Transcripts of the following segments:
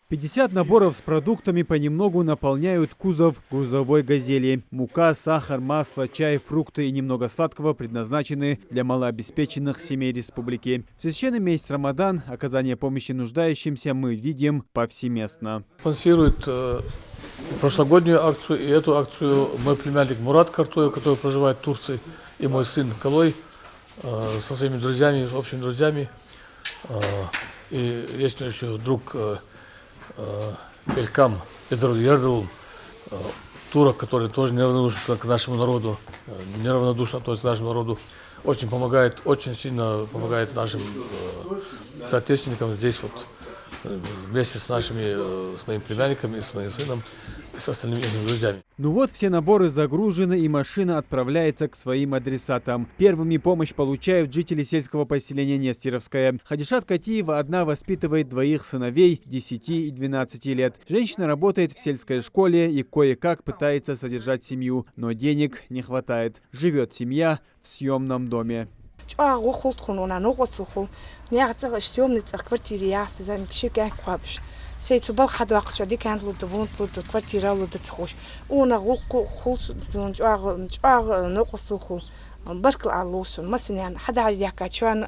50 наборов с продуктами понемногу наполняют кузов грузовой «Газели». Мука, сахар, масло, чай, фрукты и немного сладкого предназначены для малообеспеченных семей республики. В священный месяц Рамадан оказание помощи нуждающимся мы видим повсеместно. Спонсирует прошлогоднюю акцию и эту акцию мой племянник Мурат Картоев, который проживает в Турции, и мой сын Калой со своими друзьями, общими друзьями. И есть еще друг Элькам Ердл, турок, который тоже неравнодушен к нашему народу, неравнодушен относится к нашему народу, очень помогает, очень сильно помогает нашим соотечественникам здесь вот вместе с моими племянниками, с моим сыном и с остальными друзьями. Ну вот все наборы загружены, и машина отправляется к своим адресатам. Первыми помощь получают жители сельского поселения Нестеровское. Хадишат Катиева одна воспитывает двоих сыновей 10 и 12 лет. Женщина работает в сельской школе и кое-как пытается содержать семью, но денег не хватает. Живет семья в съемном доме. سيتوبال حد وقت شدي كانت لود فونت لود كوارتيرا لود تخوش ونا غوق خلص نجاغ نقص خو بركل علوسون مثلا حدا يحكي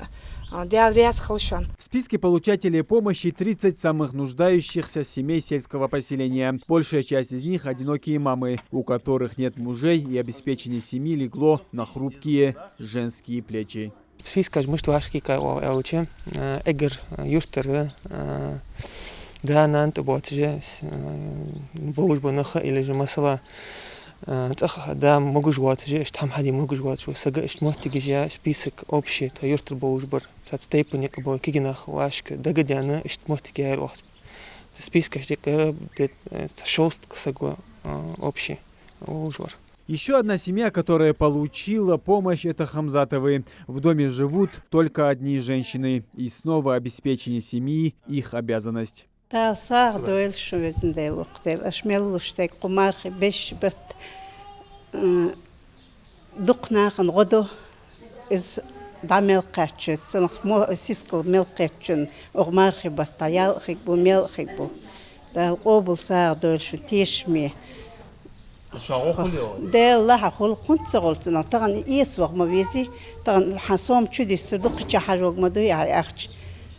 В списке получателей помощи 30 самых нуждающихся семей сельского поселения. Большая часть из них – одинокие мамы, у которых нет мужей, и обеспечение семьи легло на хрупкие женские плечи. Да, на то вот же боже наха или же масала да могу жвать же там хади могу жвать сага шмотиги же список общий то юртер боже бар степени кабо кигинах вашка дагадяна шмотиги айрох список же шост сага общий ужвар. Еще одна семья, которая получила помощь, это Хамзатовы. В доме живут только одни женщины. И снова обеспечение семьи – их обязанность. Сар дуэл швезндел уктел ашмел луштек кумархи беш бет дукнахан годо из дамел качет сонх мо сискл мел качен огмархи батаял хикбу мел хикбу дал обул сар дуэл шу тишми дел ла хул кунт сголтна таган иесваг мавизи таган хасом чуди судук чахажог маду я ахч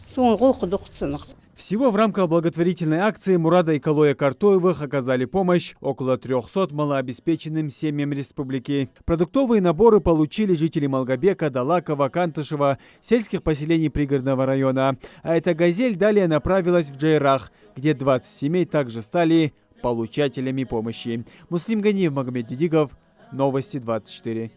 сон гулк дукцнах. Всего в рамках благотворительной акции Мурада и Калоя Картоевых оказали помощь около 300 малообеспеченным семьям республики. Продуктовые наборы получили жители Малгобека, Далакова, Кантышева, сельских поселений пригородного района. А эта «Газель» далее направилась в Джейрах, где 20 семей также стали получателями помощи. Муслим Ганиев, Магомед Дидигов, Новости 24.